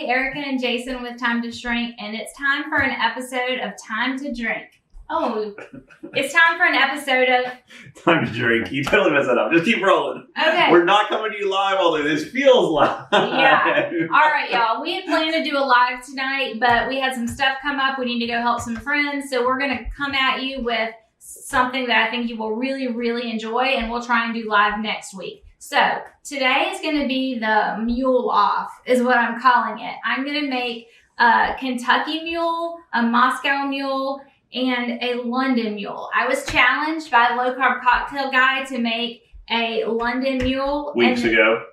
Erica and Jason with Time to Shrink, and it's time for an episode of Time to Drink. Oh, it's time for an episode of Time to Drink. You totally messed that up. Just keep rolling. Okay. We're not coming to you live, although this feels live. Yeah. All right, y'all. We had planned to do a live tonight, but we had some stuff come up. We need to go help some friends, so we're going to come at you with something that I think you will really, really enjoy, and we'll try and do live next week. So today is going to be the Mule-Off, is what I'm calling it. I'm going to make a Kentucky Mule, a Moscow Mule, and a London Mule. I was challenged by the Low Carb Cocktail Guy to make a London Mule. Weeks ago.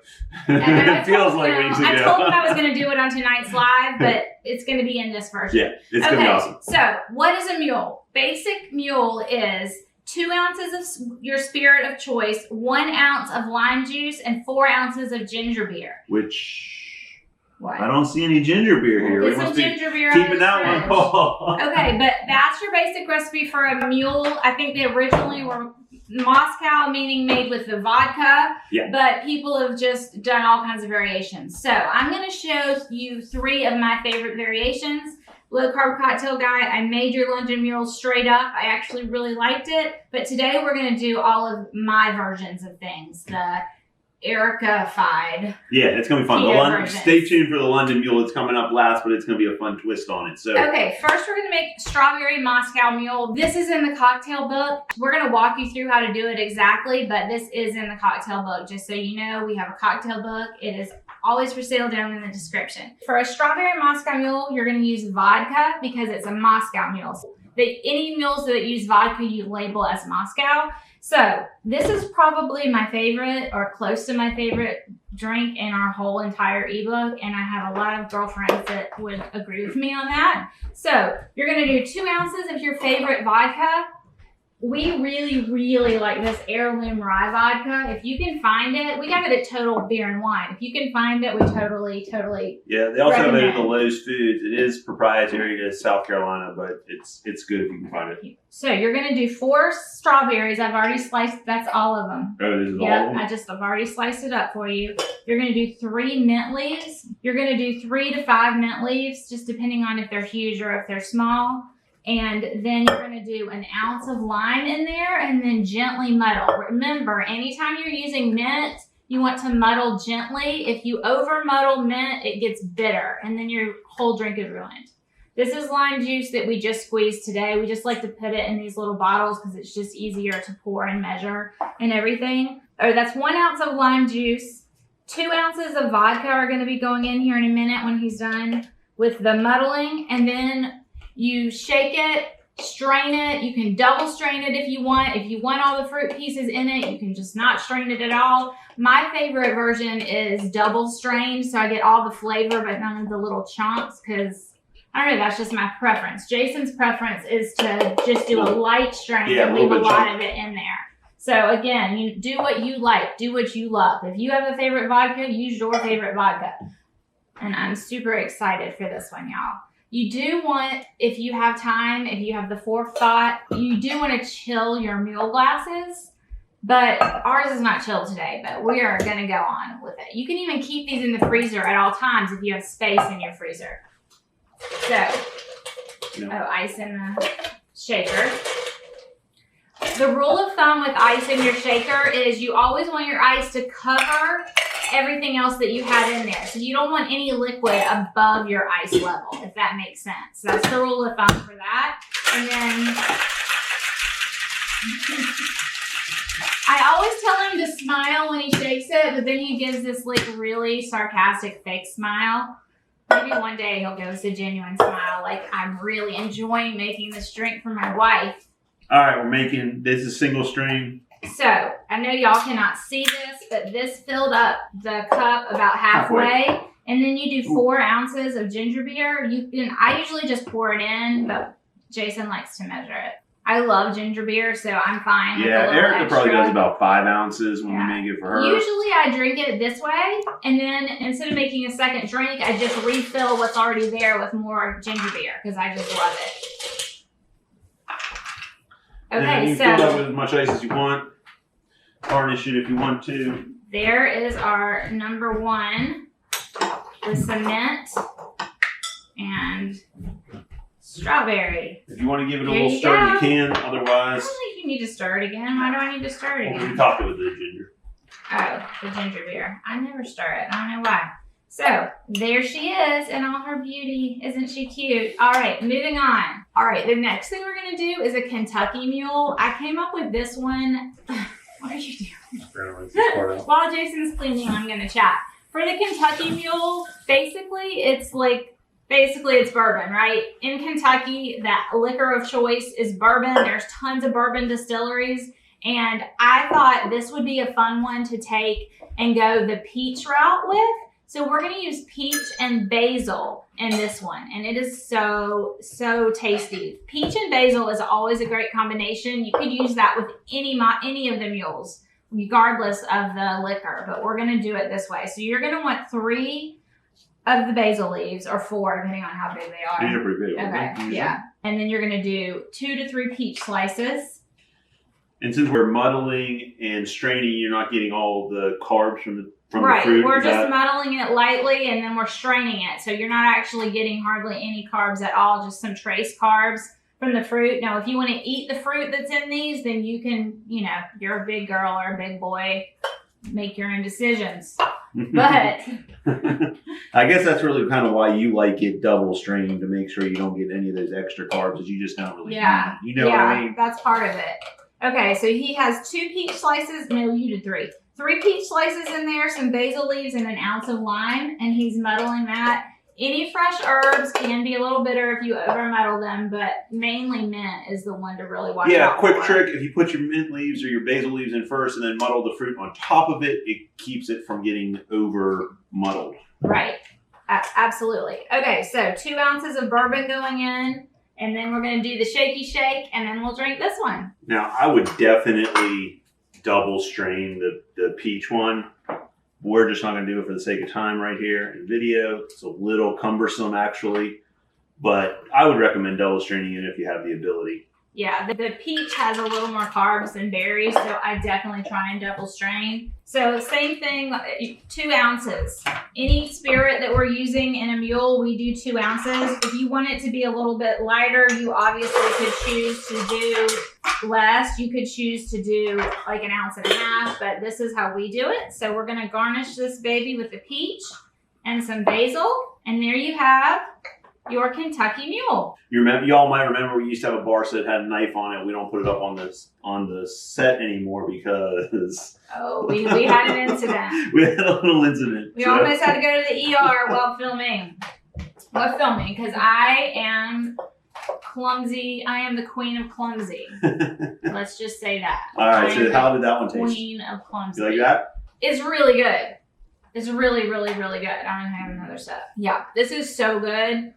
It feels like weeks ago. I told him I was going to do it on tonight's live, but it's going to be in this version. Yeah, it's going to be awesome. So what is a mule? Basic mule is 2 ounces of your spirit of choice, 1 ounce of lime juice, and 4 ounces of ginger beer. Which... What? I don't see any ginger beer here. Get some ginger beer. Keeping that one. Okay, but that's your basic recipe for a mule. I think they originally were Moscow, meaning made with the vodka. Yeah. But people have just done all kinds of variations. So I'm going to show you 3 of my favorite variations. Low Carb Cocktail Guy, I made your London Mule straight up. I actually really liked it. But today we're going to do all of my versions of things. The Erica-fied. Yeah, it's going to be fun. Stay tuned for the London Mule. It's coming up last, but it's going to be a fun twist on it. So okay, first we're going to make strawberry Moscow Mule. This is in the cocktail book. We're going to walk you through how to do it exactly, but this is in the cocktail book. Just so you know, we have a cocktail book. It is always for sale down in the description. For a strawberry Moscow Mule, you're going to use vodka because it's a Moscow Mule. Any mules that use vodka, you label as Moscow. So this is probably my favorite or close to my favorite drink in our whole entire ebook. And I have a lot of girlfriends that would agree with me on that. So you're going to do 2 ounces of your favorite vodka. We really, really like this heirloom rye vodka. If you can find it, we got it at Total Beer and Wine. If you can find it, we totally yeah, they also have it at the Lowe's Foods. It is proprietary to South Carolina, but it's good if you can find it. So you're going to do 4 strawberries. I've already sliced, that's all of them. Oh, this is all of them? I've already sliced it up for you. You're going to do 3 mint leaves. You're going to do 3 to 5 mint leaves, just depending on if they're huge or if they're small. And then you're going to do 1 ounce of lime in there and then gently muddle. Remember, anytime you're using mint, you want to muddle gently. If you over muddle mint, it gets bitter and then your whole drink is ruined. This is lime juice that we just squeezed today. We just like to put it in these little bottles because it's just easier to pour and measure and everything. That's 1 ounce of lime juice. 2 ounces of vodka are going to be going in here in a minute when he's done with the muddling. And then you shake it, strain it. You can double strain it if you want. If you want all the fruit pieces in it, you can just not strain it at all. My favorite version is double strained, so I get all the flavor but none of the little chunks because, I don't know, that's just my preference. Jason's preference is to just do a light strain and leave a lot of it in there. So again, you do what you like. Do what you love. If you have a favorite vodka, use your favorite vodka. And I'm super excited for this one, y'all. You do want, if you have time, if you have the forethought, you do want to chill your mule glasses, but ours is not chilled today, but we are going to go on with it. You can even keep these in the freezer at all times if you have space in your freezer. So, ice in the shaker. The rule of thumb with ice in your shaker is you always want your ice to cover everything else that you had in there. So you don't want any liquid above your ice level, if that makes sense. So that's the rule of thumb for that. And then I always tell him to smile when he shakes it, but then he gives this like really sarcastic fake smile. Maybe one day he'll give us a genuine smile, like I'm really enjoying making this drink for my wife. All right, we're making, this is single stream. So, I know y'all cannot see this, but this filled up the cup about halfway. And then you do 4 ounces of ginger beer. I usually just pour it in, but Jason likes to measure it. I love ginger beer, so I'm fine with a little Erica extra. Probably does about 5 ounces when we make it for her. Usually I drink it this way, and then instead of making a second drink, I just refill what's already there with more ginger beer, because I just love it. Okay, you can fill that with as much ice as you want. Garnish it if you want to. There is our number 1, the cement. and strawberry. If you want to give it a There little you stir, go. you can. I Otherwise, don't think you need to stir it again. Why do I need to stir it well, again? we topped it with the ginger. Oh, the ginger beer. I never stir it. I don't know why. So, there she is in all her beauty. Isn't she cute? All right, moving on. All right, the next thing we're going to do is a Kentucky Mule. I came up with this one. What are you doing? While Jason's cleaning, I'm going to chat. For the Kentucky Mule, basically it's bourbon, right? In Kentucky, that liquor of choice is bourbon. There's tons of bourbon distilleries. And I thought this would be a fun one to take and go the peach route with. So we're going to use peach and basil in this one. And it is so, so tasty. Peach and basil is always a great combination. You could use that with any of the mules, regardless of the liquor. But we're going to do it this way. So you're going to want 3 of the basil leaves, or 4, depending on how big they are. These are pretty big. Okay, yeah. And then you're going to do 2 to 3 peach slices. And since we're muddling and straining, you're not getting all the carbs from the Right, fruit. we're just muddling it lightly and then we're straining it. So you're not actually getting hardly any carbs at all, just some trace carbs from the fruit. Now, if you want to eat the fruit that's in these, then you can, you're a big girl or a big boy, make your own decisions. But I guess that's really kind of why you like it double strained, to make sure you don't get any of those extra carbs that you just don't really need. You know what I mean? That's part of it. Okay, so he has 2 peach slices. No, you did 3. 3 peach slices in there, some basil leaves, and an ounce of lime, and he's muddling that. Any fresh herbs can be a little bitter if you over muddle them, but mainly mint is the one to really watch out Yeah, quick for. trick, if you put your mint leaves or your basil leaves in first and then muddle the fruit on top of it, it keeps it from getting over muddled. Right, absolutely. Okay, so 2 ounces of bourbon going in, and then we're going to do the shaky shake, and then we'll drink this one. Now, I would definitely double strain the peach one. We're just not going to do it for the sake of time right here in video. It's a little cumbersome, actually, but I would recommend double straining it if you have the ability. Yeah, the peach has a little more carbs than berries, so I definitely try and double strain. So same thing, 2 ounces. Any spirit that we're using in a mule, we do 2 ounces. If you want it to be a little bit lighter, you obviously could choose to do less. You could choose to do like 1.5 ounces, but this is how we do it. So we're gonna garnish this baby with the peach and some basil, and there you have your Kentucky Mule. Y'all might remember we used to have a bar set that had a knife on it. We don't put it up on the set anymore because we had an incident. We had a little incident. We almost had to go to the ER while filming. Because I am clumsy. I am the queen of clumsy. Let's just say that. All right, so how did that one taste? Queen of clumsy. You like that? It's really good. It's really, really, really good. I don't have another set. Yeah, this is so good.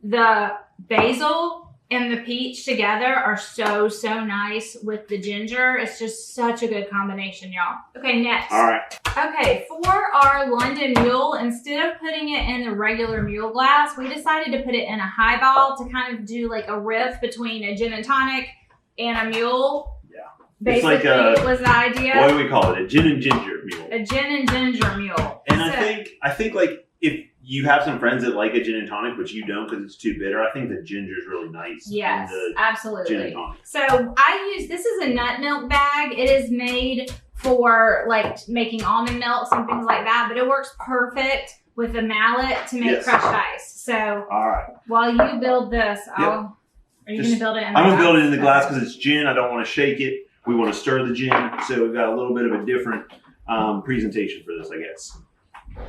The basil and the peach together are so, so nice with the ginger. It's just such a good combination, y'all. Okay, next. All right. Okay, for our London Mule, instead of putting it in the regular mule glass, we decided to put it in a highball to kind of do like a riff between a gin and tonic and a mule. Yeah. Basically, it's like was the idea. What do we call it? A gin and ginger mule. A gin and ginger mule. And I think like if you have some friends that like a gin and tonic, but you don't because it's too bitter, I think the ginger is really nice. Yes, in the absolutely. Gin and tonic. So this is a nut milk bag. It is made for like making almond milk and things like that, but it works perfect with a mallet to make crushed ice. So all right, while you build this, are you going to build it in the glass? I'm going to build it in the glass because it's gin. I don't want to shake it. We want to stir the gin, so we've got a little bit of a different presentation for this, I guess.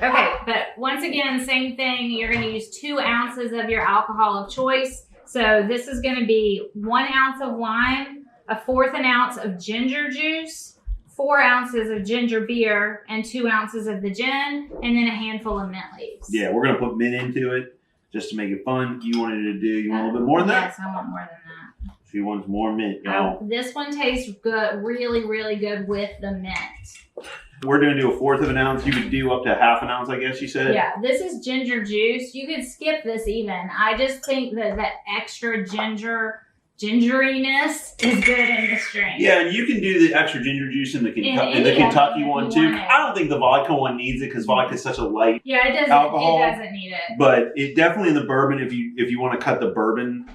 Okay, but once again, same thing. You're going to use 2 ounces of your alcohol of choice. So this is going to be 1 ounce of lime, 1/4 ounce of ginger juice, 4 ounces of ginger beer, and 2 ounces of the gin, and then a handful of mint leaves. Yeah, we're going to put mint into it just to make it fun. You wanted to do, you want a little bit more than that? Yes, I want more than that. She wants more mint, y'all. This one tastes good, really, really good with the mint. We're going to do 1/4 ounce. You could do up to 1/2 ounce, I guess you said. Yeah, this is ginger juice. You could skip this even. I just think that extra ginger gingeriness is good in this drink. Yeah, and you can do the extra ginger juice in the Kentucky one too. I don't think the vodka one needs it because vodka is such a light alcohol. It doesn't need it. But it definitely in the bourbon, if you want to cut the bourbon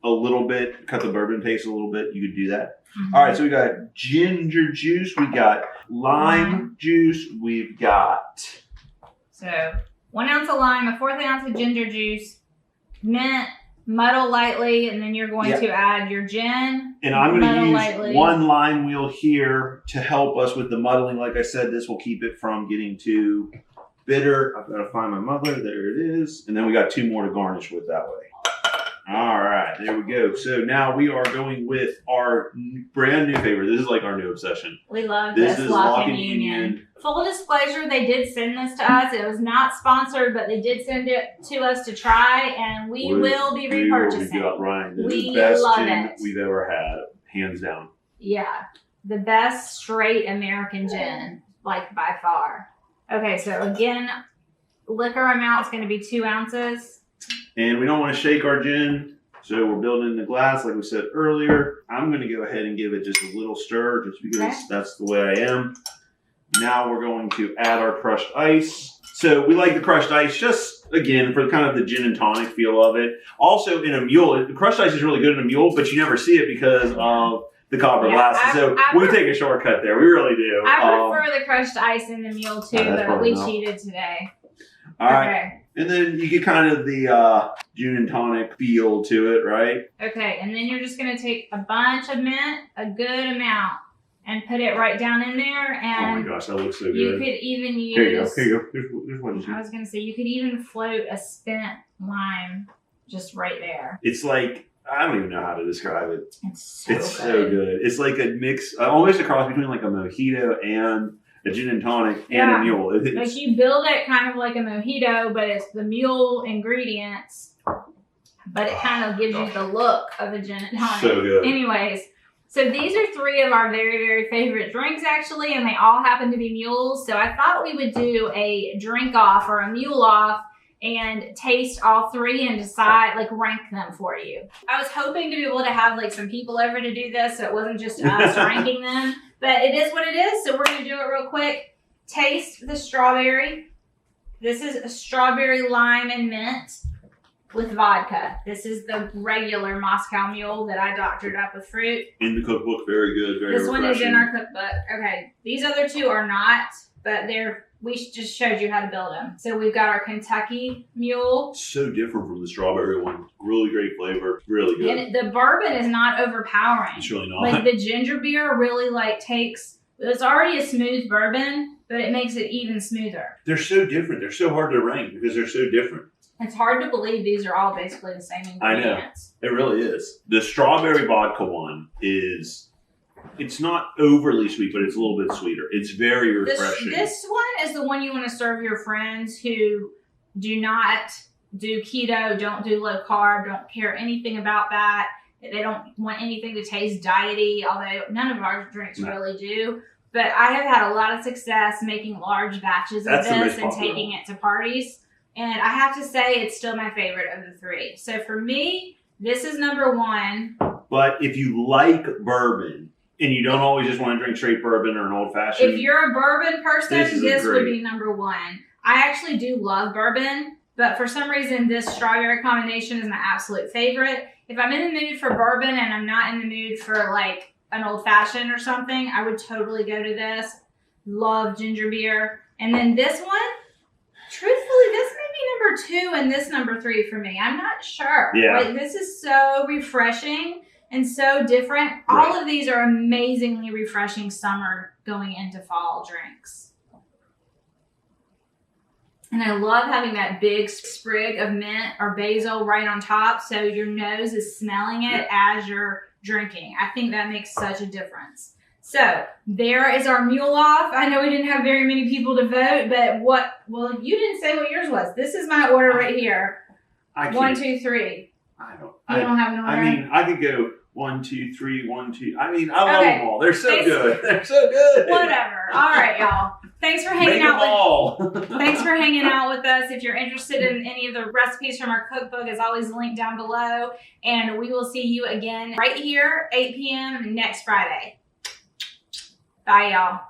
a little bit, cut the bourbon paste a little bit, you could do that. Mm-hmm. All right, so we got ginger juice, we got lime juice, we've got. So 1 ounce of lime, a 1/4 ounce of ginger juice, mint. Muddle lightly, and then you're going to add your gin. And I'm going to use 1 lime wheel here to help us with the muddling. Like I said, this will keep it from getting too bitter. I've got to find my muddler. There it is. And then we got 2 more to garnish with that way. All right, there we go. So now we are going with our brand new favorite. This is like our new obsession. We love this Lock and Union. Full disclosure, they did send this to us. It was not sponsored, but they did send it to us to try, and we will be repurchasing. This is the best gin we've ever had, hands down. Yeah, the best straight American gin, like by far. Okay, so again, liquor amount is going to be 2 ounces. And we don't want to shake our gin, so we're building in the glass like we said earlier. I'm going to go ahead and give it just a little stir just because that's the way I am. Now we're going to add our crushed ice. So we like the crushed ice just, again, for kind of the gin and tonic feel of it. Also in a mule, the crushed ice is really good in a mule, but you never see it because of the copper glasses. So we take a shortcut there. We really do. I prefer the crushed ice in the mule too, but we cheated today. All right. And then you get kind of the gin and tonic feel to it, right? Okay, and then you're just going to take a bunch of mint, a good amount, and put it right down in there. And oh my gosh, that looks so good. You could even use... Here you go. Here's one. I was going to say, you could even float a spent lime just right there. It's like, I don't even know how to describe it. It's so good. It's like a mix, almost a cross between like a mojito and a gin and tonic and a mule. Like you build it kind of like a mojito, but it's the mule ingredients, but it kind of gives you the look of a gin and tonic. So good. Anyways, so these are 3 of our very, very favorite drinks actually, and they all happen to be mules. So I thought we would do a drink off or a mule off and taste all 3 and decide, like rank them for you. I was hoping to be able to have like some people over to do this so it wasn't just us ranking them. But it is what it is, so we're going to do it real quick. Taste the strawberry. This is a strawberry, lime, and mint with vodka. This is the regular Moscow Mule that I doctored up with fruit. In the cookbook, very good, very This one is in our cookbook. Okay, these other 2 are not, but we just showed you how to build them. So we've got our Kentucky Mule. So different from the strawberry one. Really great flavor. Really good. And the bourbon is not overpowering. It's really not. Like the ginger beer really like takes, it's already a smooth bourbon, but it makes it even smoother. They're so different. They're so hard to rank because they're so different. It's hard to believe these are all basically the same ingredients. I know. It really is. The strawberry vodka one is... It's not overly sweet, but it's a little bit sweeter. It's very refreshing. This one is the one you want to serve your friends who do not do keto, don't do low carb, don't care anything about that. They don't want anything to taste diety, although none of our drinks really do. But I have had a lot of success making large batches of this and taking it to parties. And I have to say, it's still my favorite of the 3. So for me, this is number 1. But if you like bourbon, and you don't always just want to drink straight bourbon or an old-fashioned. If you're a bourbon person, this would be number 1. I actually do love bourbon, but for some reason, this strawberry combination is my absolute favorite. If I'm in the mood for bourbon and I'm not in the mood for like an old-fashioned or something, I would totally go to this. Love ginger beer. And then this one, truthfully, this may be number 2 and this number 3 for me. I'm not sure. Yeah. Like, this is so refreshing and so different. Right. All of these are amazingly refreshing summer going into fall drinks. And I love having that big sprig of mint or basil right on top so your nose is smelling it as you're drinking. I think that makes such a difference. So there is our Mule-Off. I know we didn't have very many people to vote, but well, you didn't say what yours was. This is my order right here. 1, 2, 3. I don't have an order? I mean, I could go 1, 2, 3, 1, 2. I mean, I love them all. They're so good. They're so good. Whatever. All right, y'all. Thanks for hanging Make them out with all. Thanks for hanging out with us. If you're interested in any of the recipes from our cookbook, is always linked down below. And we will see you again right here, 8 p.m. next Friday. Bye, y'all.